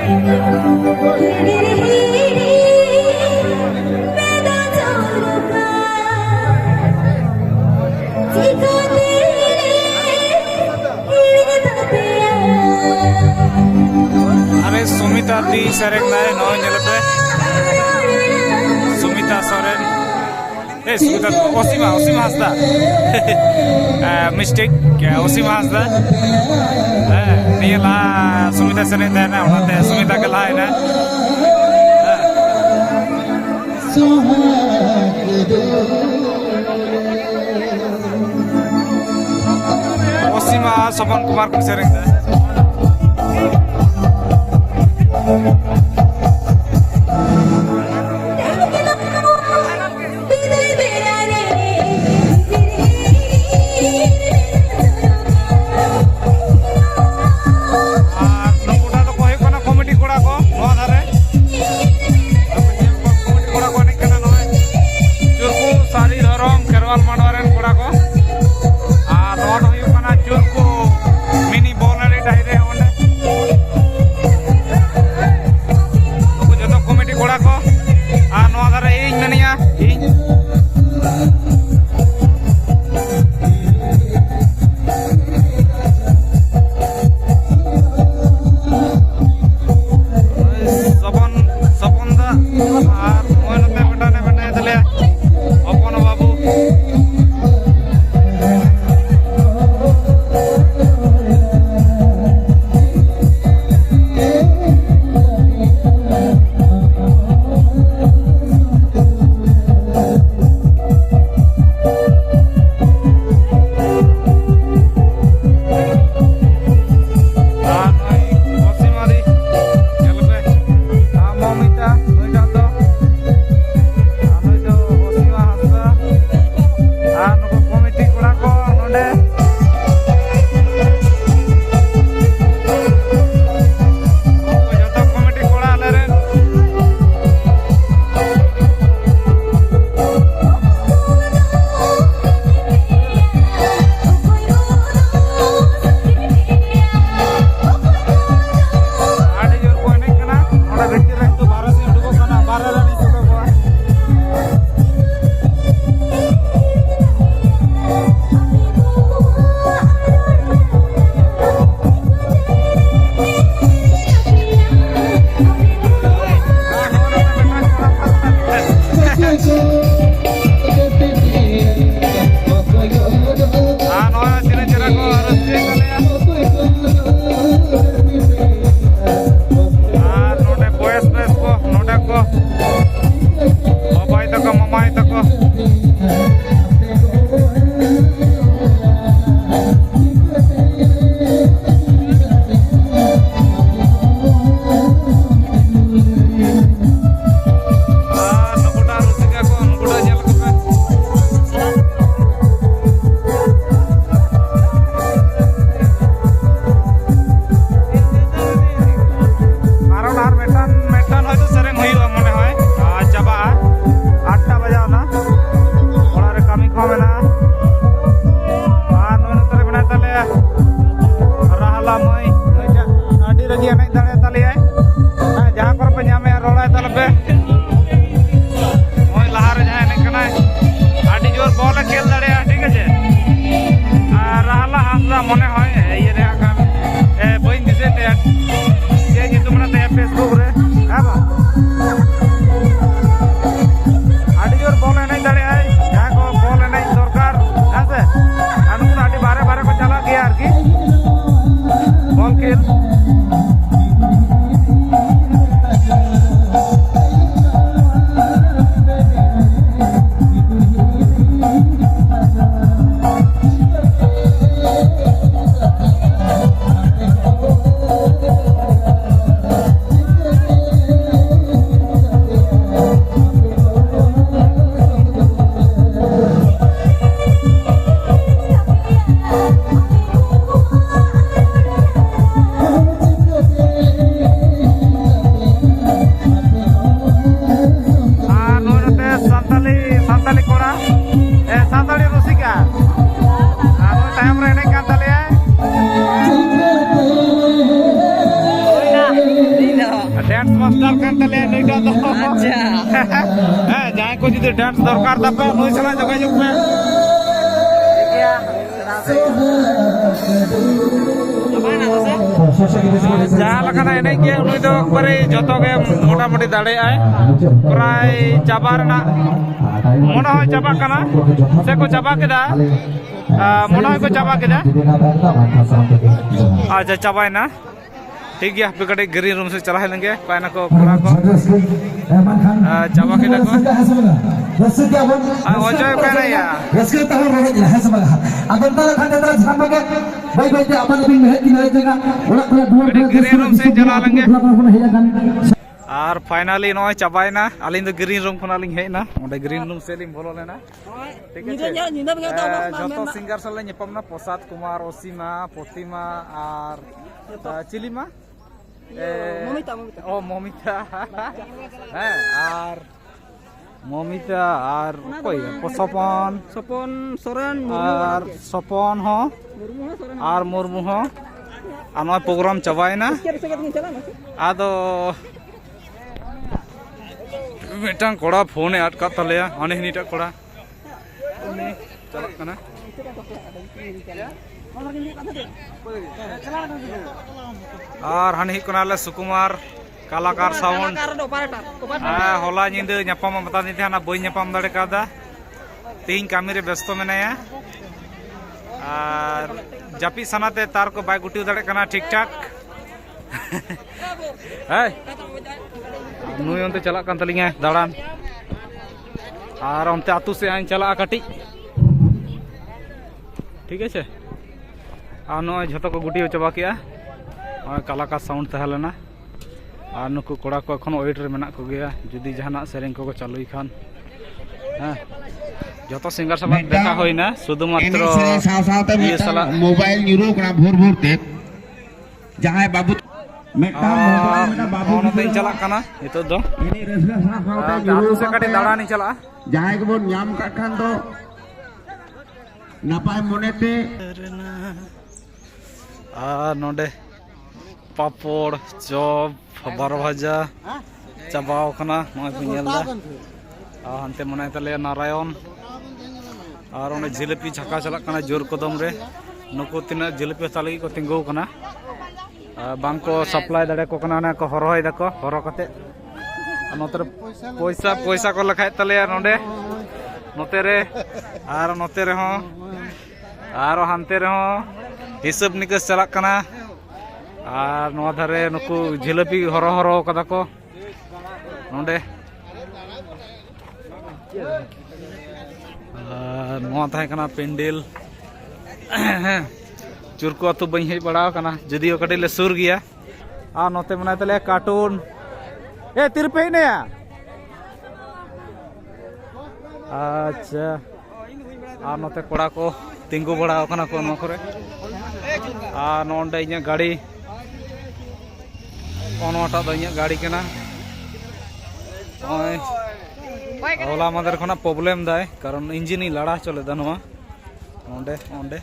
अरे सुमिता दी सेरेंग नाय नौ नेलपे सुमिता सोरेन सुमिता ओसीमा हंसदा मिस्टेक ओसीमा हंसदा नियला सुमिता सेरेंग ना उनाते सुमिता के लायना ओसीमा सोपन कुमार को सेरेंग दा अच्छा जहाँ को जुदी डांस दरकार तापे नुई सला जोगाजोग पे जहाँ लखाना एने के उनी दो एकबारे जतो गे मोटामुटी दाड़े आय प्राय चाबा रेना मोना होय चाबा काना से को चाबा केदा मोना होय को चाबा केदा अच्छा चाबायना ठीक गया पे कटे ग्रीन रूम से चला लेंगे पायना को पूरा को चाबा केदा को अजय पायना या रस्के तहर रोड है सब अगर तला खाने तला झाम के भाई भाई अपन भी मेहनत की नहीं जगह ओला दुआर ग्रीन रूम से चला लेंगे और फाइनली नॉय चाबायना अलिन दो ग्रीन रूम खना लिंग हेना ओंडे ग्रीन रूम से लिंग बोलो लेना ठीक है जतो सिंगर साले नेपमना प्रसाद कुमार ओसीमा प्रतिमा और चिलिमा ओ मोमिता हैं और मोमिता और कोई सपन सोरेन और सपन हो और मुर्मू हो आनो प्रोग्राम चबायना आदो मिटांग कोड़ा फोन अटका तलेया अने हनीटा कोड़ा उनी चलक कना और हनी कोनाले सुकुमार कलाकार साउंड होला निंदे ᱧᱟᱯᱟᱢ मता दी थाना बई ᱧᱟᱯᱟम दाड़े कादा तीन कामी रे व्यस्त मेनाया और जापी सनाते तार को बाय गुटिव दाड़े कना ठीक ठाक है नुई उनते चला कान तलिंगा दाड़ान और उनते आतु से आइन चला काटी ठीक है और नो झतो को गुटिव चबा किया और कलाकार साउंड तहलेना और नुकु कोड़ा को एखन वेट रे मेना को गया जुदी जहाना सेरेंग को चालुई खान हां जतो सिंगर सब देखा होइना शुद्ध मात्र ये साला मोबाइल न्यूरो कना भोर भोर ते जहां बाबू मेटा बाबू ने चला काना नितो दो आतु से काटी दाड़ानी चला जहां के बोन नाम का खान दो नापाय मोनेते नोडे पापड़ चॉप बारो भाजा चाबाव खाना नय पे नेलदा हनते मने तले नारायण और उन्हें जिलेपी छका चला काना जोर कदम रे नुको तिना जिलेपी तालगी को तिंगो काना बांग को सप्लाई दाड़े को काना ने को हरोय दको हरो कते नोतर पैसा पैसा को लखाय तले नोडे नोते रे हो और हनते रे हो हिसाब निकास चला काना और नवा धारे नुकु जिलेपी हरो हरो कदा को नोडे नवा थाय कना पेंडल चुरको अतु बई हेज बड़ाव कना जदियो कटे ले सुर गया आ नोते मनाय तले कार्टून ए तिरपे ने अच्छा आ नोते कोड़ा को तिंगु बड़ाव कना को नो करे आ नोंडे इnya गाड़ी ओनोटा दो इnya गाड़ी केना ओय होला मदर खना प्रॉब्लम दाय कारण इंजिन ही लड़ा चले दनवा ओंडे ओंडे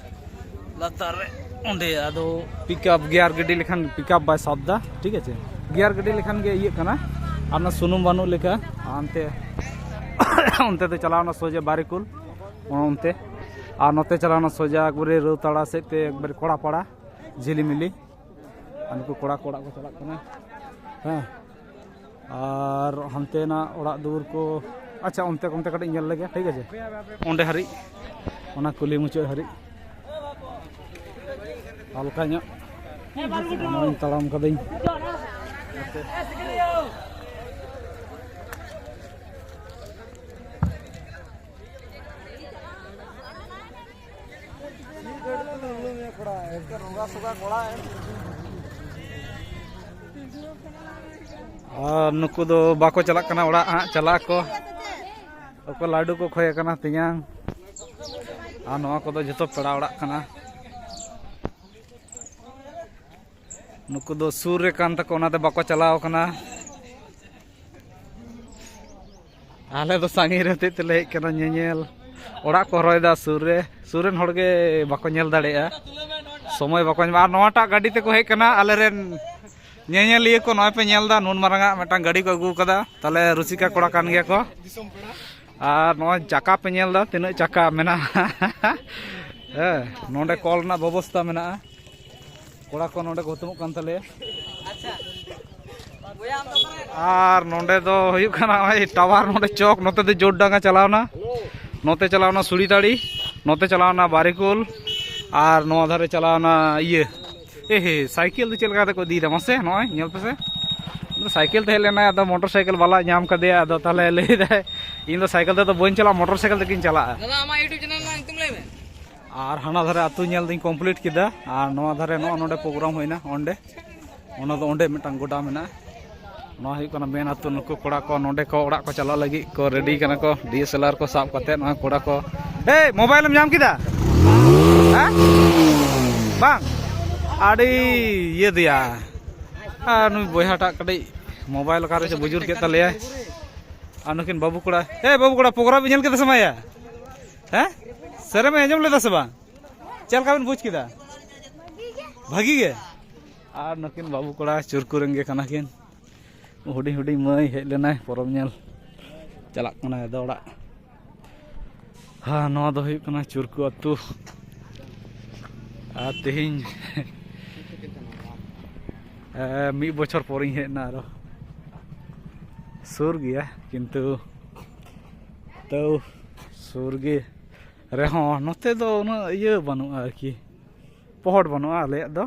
लतार रे ओंडे आदो पिकअप गियर गड्डी लेखान पिकअप बाय शब्दा ठीक है गियर गड्डी लेखान गे ये कना आना सुनुम बानु लेका आनते ओंते तो चलावना सोजे बारिकुल ओंते आ नोते चलावना सोजा एकबारे रौताड़ा सेते एकबारे कोड़ा पड़ा झिलीमिली उनको कोड़ा कोड़ा को चला कना हाँ और हनते ना ओड़ा दूर को अच्छा उनते उनते कटे ñel लगे ठीक है ओंडे हरी ओना कुली मुचे हरी हल्का ᱧᱚᱜ तड़ाम कदई नुकु दो बाको चला कना ओड़ा चला को लाडू को खोया कना तियांग आ नवा को दो जतो पेड़ा ओड़ा कना नुकु दो सूर रे कान तक ओनाते बाको चलाव कना आले दो सांगी रहते तले हेज कना ñeñel ओड़ा को हरोयदा सूरेन हड़गे बाको ñel दाड़ेया समय बाको नवाटा गाड़ी ते को हेज कना आले रेन ᱧᱮᱧᱮᱞᱤᱭᱟᱹ ᱠᱚ ᱱᱚᱜᱼᱚᱭ ᱯᱮ ᱧᱮᱞ ᱮᱫᱟ ᱱᱩᱱ ᱢᱟᱨᱟᱝᱟᱜ ᱢᱤᱫᱴᱟᱝ ᱜᱟᱹᱰᱤ ᱠᱚ ᱟᱹᱜᱩ ᱟᱠᱟᱫᱟ ᱛᱟᱦᱞᱮ ᱨᱩᱥᱤᱠᱟ ᱠᱚᱲᱟ ᱠᱟᱱ ᱜᱮᱭᱟ ᱠᱚ ᱟᱨ ᱱᱚᱜᱼᱚᱭ ᱪᱟᱠᱟ ᱯᱮ ᱧᱮᱞ ᱮᱫᱟ ᱛᱤᱱᱟᱹᱜ ᱪᱟᱠᱟ ᱢᱮᱱᱟᱜᱼᱟ ᱦᱮᱸ ᱱᱚᱰᱮ ᱠᱚᱞ ᱨᱮᱱᱟᱜ ᱵᱮᱵᱚᱥᱛᱷᱟ ᱢᱮᱱᱟᱜᱼᱟ ᱠᱚᱲᱟ ᱠᱚ ᱱᱚᱰᱮ ᱠᱚ ᱦᱩᱛᱩᱢᱚᱜ ᱠᱟᱱ ᱛᱟᱞᱮᱭᱟ ᱟᱨ ᱱᱚᱰᱮ ᱫᱚ ᱦᱩᱭᱩᱜ ᱠᱟᱱᱟ ᱱᱚᱜᱼᱚᱭ ᱴᱟᱣᱟᱨ ᱱᱚᱰᱮ ᱪᱚᱠ ᱱᱚᱛᱮ ᱫᱚ ᱡᱳᱨᱰᱟঙ্গা ᱪᱟᱞᱟᱣᱱᱟ ᱱᱚᱛᱮ ᱪᱟᱞᱟᱣᱱᱟ ᱥᱩᱲᱤᱫᱟᱲি ᱱᱚᱛᱮ ᱪᱟᱞᱟᱣᱱᱟ ᱵᱟᱨᱤᱠᱩᱞ ᱟᱨ ᱱᱚᱣᱟ ᱫᱷᱟᱨᱮ ᱪᱟᱞᱟᱣᱱᱟ ᱤᱭᱟᱹ সাইকেল ᱫᱚ ᱪᱮᱫ ᱞᱮᱠᱟ ᱛᱮᱠᱚ ᱤᱫᱤᱭᱮᱫᱟ ᱢᱟᱥᱮ ᱱᱚᱜᱼᱚᱭ ᱧᱮᱞ ᱯᱮᱥᱮ সাইকেল ᱛᱟᱦᱮᱸ ᱞᱮᱱᱟ ᱟᱫᱚ ᱢᱚᱴᱚᱨ ᱥᱟইকেল ᱵᱟᱞᱟ ᱧᱟᱢ ᱠᱟᱫᱮᱭᱟ ᱟᱫᱚ ᱛᱟᱦᱞᱮ ᱞᱟᱹᱭᱫᱟᱭ ᱤᱧ ᱫᱚ ᱥᱟইকেল ᱛᱮᱫᱚ ᱵᱟᱹᱧ ᱪᱟᱞᱟᱜᱼᱟ ᱢᱚᱴᱚᱨ ᱥᱟইকেল ᱛᱮᱜᱤᱧ ᱪᱟᱞᱟᱜᱼᱟ দাদা আমার ইউটিউব চ্যানেল না তুমি লইবে আর হানা ধারে আতু ᱧᱮᱞ ᱫᱩᱧ ᱠᱚᱢᱯᱞᱤᱴ ᱠᱮᱫᱟ ᱟᱨ ᱱᱚᱣᱟ ᱫᱷᱟᱨᱮ ᱱᱚᱰᱮ ᱯᱨᱳᱜᱨᱟᱢ ᱦᱩᱭᱱᱟ ᱚᱸᱰᱮ ᱚᱱᱟ ᱫᱚ ᱚᱸᱰᱮ ᱢᱤᱫᱴᱟᱝ ᱜᱚᱰᱟ ᱢᱮᱱᱟᱜᱼᱟ ᱱᱚᱣᱟ ᱦᱩᱭᱩᱜ ᱠᱟᱱᱟ ᱢᱮᱱ ᱟᱛᱩ ᱱᱩᱠᱩ ᱠᱚᱲᱟ ᱠᱚ ᱱᱚᱰᱮ ᱠᱚ ᱚᱲᱟᱜ ᱠᱚ ᱪᱟᱞᱟᱜ ᱞᱟᱹᱜᱤᱫ ᱠᱚ ᱨᱮᱰᱤ ᱠᱟᱱᱟ ᱠᱚ DSLR ᱠᱚ ᱥᱟᱵ ᱠᱟᱛᱮᱫ ᱱᱚᱣᱟ ᱠᱚᱲᱟ ᱠᱚ ᱢᱳᱵᱟᱭᱤᱞᱮᱢ ᱧᱟᱢ ᱠᱮᱫᱟ ᱦᱮᱸ ᱵᱟᱝ ᱟᱹᱰᱤ ᱤᱭᱟᱹ ᱫᱮᱭᱟ ᱟᱨ ᱱᱩᱭ ᱵᱚᱭᱦᱟᱴᱟᱜ ᱠᱟᱹᱴᱤᱡ ᱢᱳᱵᱟᱭᱤल ᱚᱠᱟᱨᱮ ᱪᱚ ᱵᱩᱡᱩᱨ ᱠᱮᱫ ᱛᱟᱞᱮᱭᱟᱭ ᱟᱨ ᱱᱩᱠᱤᱱ ᱵᱟᱹᱵᱩ ᱠᱚᱲᱟ ᱵᱟᱹᱵᱩ ᱠᱚᱲᱟ ᱯᱨᱳᱜᱨᱟᱢ ᱧᱮᱞ ᱠᱮᱫᱟ ᱥᱮ ᱵᱟᱝᱭᱟ ᱦᱮᱸ ᱥᱮᱨᱮᱧ ᱟᱸᱡᱚᱢ ᱞᱮᱫᱟ ᱥᱮ ᱵᱟᱝ ᱪᱮᱫ ᱞᱮᱠᱟ ᱵᱤᱱ ᱵᱩᱡᱽ ᱠᱮᱫᱟ ᱵᱷᱟᱹᱜᱤ ᱜᱮ ᱟᱨ ᱱᱩᱠᱤᱱ ᱵᱟᱹᱵᱩ ᱠᱚᱲᱟ ᱪᱩᱨᱠᱩ ᱨᱮᱱ ᱜᱮ ᱠᱟᱱᱟ ᱠᱤᱱ ᱦᱩᱰᱤᱧ ᱦᱩᱰᱤᱧ ᱢᱟᱹᱭ ᱦᱮᱡ ᱞᱮᱱᱟᱭ ᱯᱚᱨᱚᱵᱽ ᱧᱮᱞ ᱪᱟᱞᱟᱜ ᱠᱟᱱᱟᱭ ᱟᱫᱚ ᱚᱲᱟᱜ ᱱᱚᱣᱟ ᱫᱚ ᱦᱩᱭᱩᱜ ᱠᱟᱱᱟ ᱪᱩᱨᱠᱩ ᱟᱹᱛᱩ ᱟᱨ ᱛᱮᱦᱮᱧ ᱢᱤᱫ ᱵᱚᱪᱷᱚᱨ ᱯᱚᱨᱤᱧ ᱦᱮᱡ ᱮᱱᱟ ᱟᱨᱚ ᱥᱩᱨ ᱜᱮᱭᱟ ᱠᱤᱱᱛᱩ ᱛᱟᱹᱣ ᱥᱩᱨ ᱜᱮ ᱨᱮᱦᱚᱸ ᱱᱚᱛᱮ ᱫᱚ ᱩᱱᱟᱹᱜ ᱤᱭᱟᱹ ᱵᱟᱹᱱᱩᱜᱼᱟ ᱟᱨᱠᱤ ᱯᱚᱦᱚᱴ ᱵᱟᱹᱱᱩᱜᱼᱟ ᱟᱞᱮᱭᱟᱜ ᱫᱚ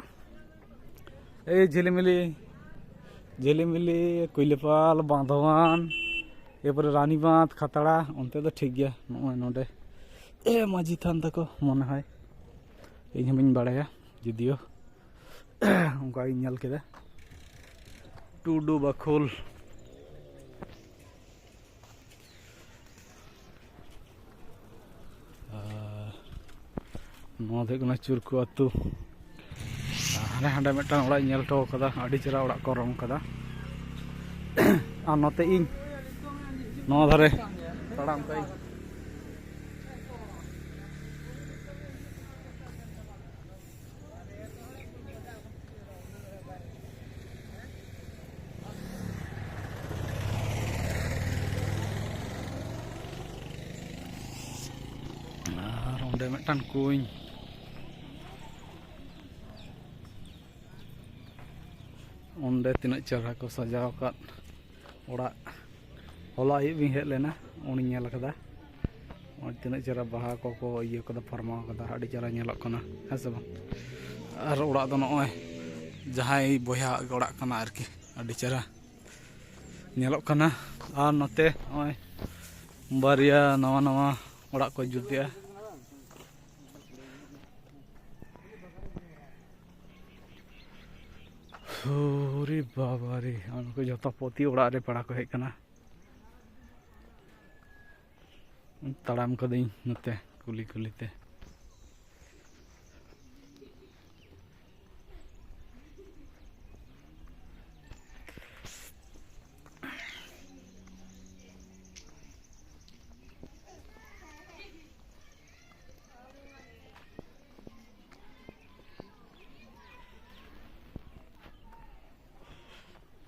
ঝিলিমিলি কুইলাপাল বাঁধওয়ান এরপরে রানীবাঁধ খাতড়া অন্তে তো ঠিক গিয়া নয় নডে মাঝি থান তাকো মনে হয় ᱤᱧ ᱦᱚᱸ ᱵᱟᱲᱟᱭᱟ ᱡᱩᱫᱤᱭᱳ ᱚᱱᱠᱟᱜᱤᱧ ᱧᱮᱞ ᱠᱮᱫᱟ ᱴᱩᱰᱩ ᱵᱟᱠᱷᱳᱞ ᱱᱚᱣᱟ ᱫᱚ ᱦᱩᱭᱩᱜ ᱠᱟᱱᱟ ᱪᱩᱨᱠᱩ ᱟᱹᱛᱩ ᱦᱟᱸᱰᱮ ᱦᱟᱸᱰᱮ ᱢᱤᱫᱴᱟᱝ ᱚᱲᱟᱜ ᱤᱧ ᱧᱮᱞ ᱦᱚᱴᱚ ᱠᱟᱫᱟ ᱟᱹᱰᱤ ᱪᱮᱦᱨᱟ ᱚᱲᱟᱜ ᱠᱚ ᱨᱚᱝ ᱠᱟᱫᱟ ᱟᱨ ᱱᱚᱛᱮ ᱤᱧ ᱱᱚᱣᱟ ᱫᱷᱟᱨᱮ ᱛᱟᱲᱟᱢ ᱠᱟᱹᱧ আর অঁᱰᱮ ᱢᱤᱫᱴᱟᱝ ᱠᱩᱧ ᱚᱸᱰᱮ ᱛᱤᱱᱟᱹᱜ ᱪᱮᱦᱨᱟ ᱠᱚ ᱥᱟᱡᱟᱣ ᱟᱠᱟᱫ ᱚᱲᱟᱜ ᱦᱚᱞᱟ ᱟᱹᱭᱩᱵ ᱤᱧ ᱦᱮᱡ ᱞᱮᱱᱟ ᱩᱱᱤᱧ ᱧᱮᱞ ᱟᱠᱟᱫᱟ ᱛᱤᱱᱟᱹᱜ ᱪᱮᱦᱨᱟ ᱵᱟᱦᱟ ᱠᱚᱠᱚ ᱤᱭᱟᱹ ᱠᱟᱫᱟ ᱯᱷᱟᱨᱢᱟᱣ ᱠᱟᱫᱟ ᱟᱹᱰᱤ ᱪᱮᱦᱨᱟ ᱧᱮᱞᱚᱜ ᱠᱟᱱᱟ ᱦᱮᱸ ᱥᱮ ᱵᱟᱝ ᱟᱨ ᱚᱲᱟᱜ ᱫᱚ ᱱᱚᱜᱼᱚᱭ ᱡᱟᱦᱟᱸᱭ ᱵᱚᱭᱦᱟᱣᱟᱜ ᱚᱲᱟᱜ ᱠᱟᱱᱟ ᱟᱨᱠᱤ ᱟᱹᱰᱤ ᱪᱮᱦᱨᱟ ᱧᱮᱞᱚᱜ ᱠᱟᱱᱟ ᱟᱨ ᱱᱚᱛᱮ ᱱᱚᱜᱼᱚᱭ ᱵᱟᱨᱭᱟ ᱱᱟᱣᱟ ᱱᱟᱣᱟ ᱚᱲᱟᱜ ko ᱡᱩᱛᱮᱜᱼᱟ ᱦᱩᱨᱤ ᱵᱟᱵᱟᱨᱮ ᱩᱱᱠᱩ ᱡᱚᱛᱚ ᱯᱚᱛᱤ ᱚᱲᱟᱜ ᱨᱮ ᱯᱮᱲᱟ ᱠᱚ ᱦᱮᱡ ᱠᱟᱱᱟ ᱛᱟᱲᱟᱢ ᱠᱟᱹᱫᱟᱹᱧ ᱱᱚᱛᱮ ᱠᱩᱞᱤ ᱠᱩᱞᱤᱛᱮ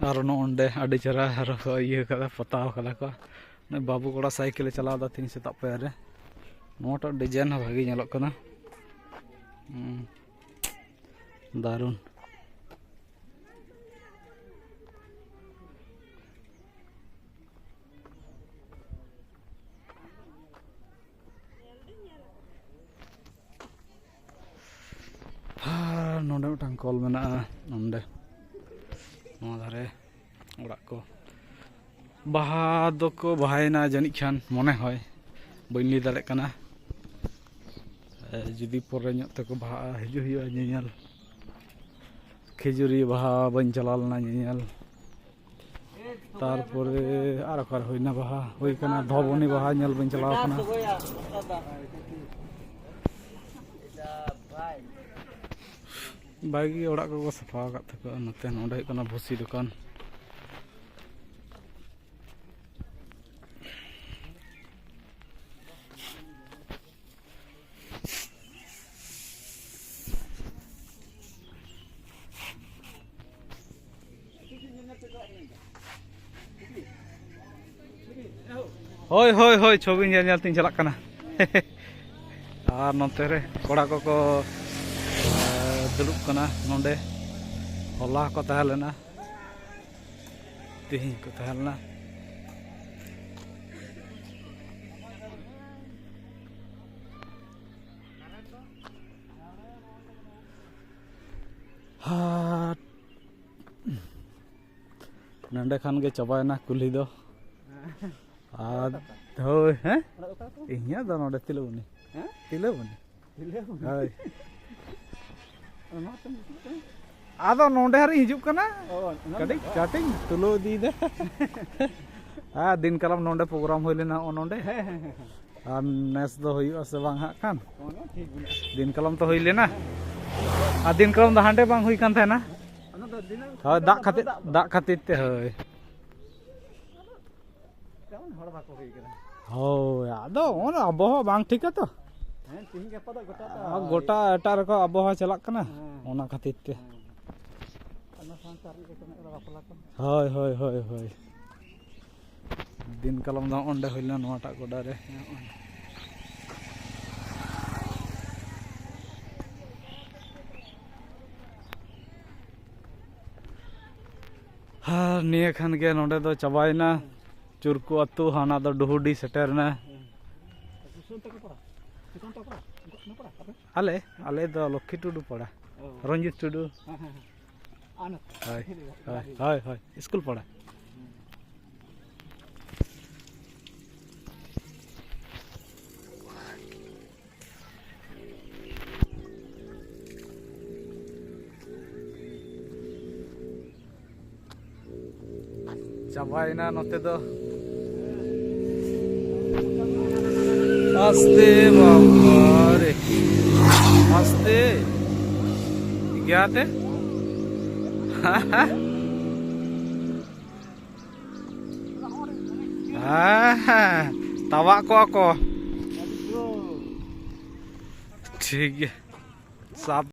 আর নন্ডে আডি চেরা আর ইয়ে কাদা পতাও কাদা কো বাবু কোড়া সাইকেলে চালাওদা তিন সেতাগ পায়ার রে নোটা ডিজাইন হ্ᱚᱸ ভাগি ᱧᱮᱞᱚᱜ ᱠᱟᱱᱟ দারুন নন্ডে মিটাং কল মেনাᱜᱼᱟ নন্ডে ᱱᱚᱣᱟ ᱫᱷᱟᱨᱮ ᱚᱲᱟᱜ ᱠᱚ ᱵᱟᱦᱟ ᱫᱚᱠᱚ ᱵᱟᱦᱟᱭᱮᱱᱟ ᱡᱟᱹᱱᱤᱡ ᱠᱷᱟᱱ ᱢᱚᱱᱮ ᱦᱚᱭ ᱵᱟᱹᱧ ᱞᱟᱹᱭ ᱫᱟᱲᱮᱭᱟᱜ ᱠᱟᱱᱟ ᱡᱩᱫᱤ ᱯᱚᱨᱮ ᱧᱚᱜ ᱛᱮᱠᱚ ᱵᱟᱦᱟᱜᱼᱟ ᱦᱤᱡᱩᱜ ᱦᱩᱭᱩᱜᱼᱟ ᱧᱮᱧᱮᱞ ᱠᱷᱤᱡᱩᱨᱤ ᱵᱟᱦᱟ ᱵᱟᱹᱧ ᱪᱟᱞᱟᱣ ᱞᱮᱱᱟ ᱧᱮᱧᱮᱞ তারপরে আর ওখানে হইনা বাহা হই কানা ধবনী বাহা ñেল বাᱹᱧ চালাও কানা बागी ओड़ा को सफा नते नोडे भूसी दुकान ᱦᱳᱭ ᱦᱳᱭ ᱦᱳᱭ ᱪᱷᱚᱵᱤ ᱧᱮᱞ ᱧᱮᱞ ᱛᱤᱧ ᱪᱟᱞᱟᱜ ᱠᱟᱱᱟ ᱟᱨ ᱱᱚᱛᱮ ᱨᱮ ᱠᱚᱲᱟ ᱠᱚᱠᱚ ᱫᱩᱲᱩᱵ ᱠᱟᱱᱟ ᱱᱚᱰᱮ ᱦᱚᱞᱟ ᱠᱚ ᱛᱟᱦᱮᱸ ᱞᱮᱱᱟ ᱛᱮᱦᱮᱧ ᱠᱚ ᱛᱟᱦᱮᱸ ᱞᱮᱱᱟ नंडे खान के चाबायना कुल्ही दो आद होय हैं इन्या दो नोडे तिलबुनी हाय आदो नोडे हरी हिजुक कना काटिंग तुलो दी दे दिन कलम नोडे प्रोग्राम होय लेना ओ नोडे आर नेस दो होयुआ से बांग हां खान दिन कलम तो होय लेना आ दिन कलम दा हांडे बांग हुई कान थाना हाँ दाग खातिर ते होय होय आदो ओन आबहावा बांग ठीक है तो गोटा एटा रको आबहावा चलाक कना ओना खातिर ते होय होय होय होय दिन कलम दा ओंडे होइला नोटा गोडा रे हाँ निये खान के नोडे दो चाबायना चुरकु अतु हाना दो डुहुडी सेटेरना आले आले दो लक्ष्मी टुडू पड़ा रंजित टुडू हाय हाय हाय हाय स्कूल पड़ा चाबायना नोते दो आस्ते बाबा रे आस्ते क्या थे तवा को ठीक है साफ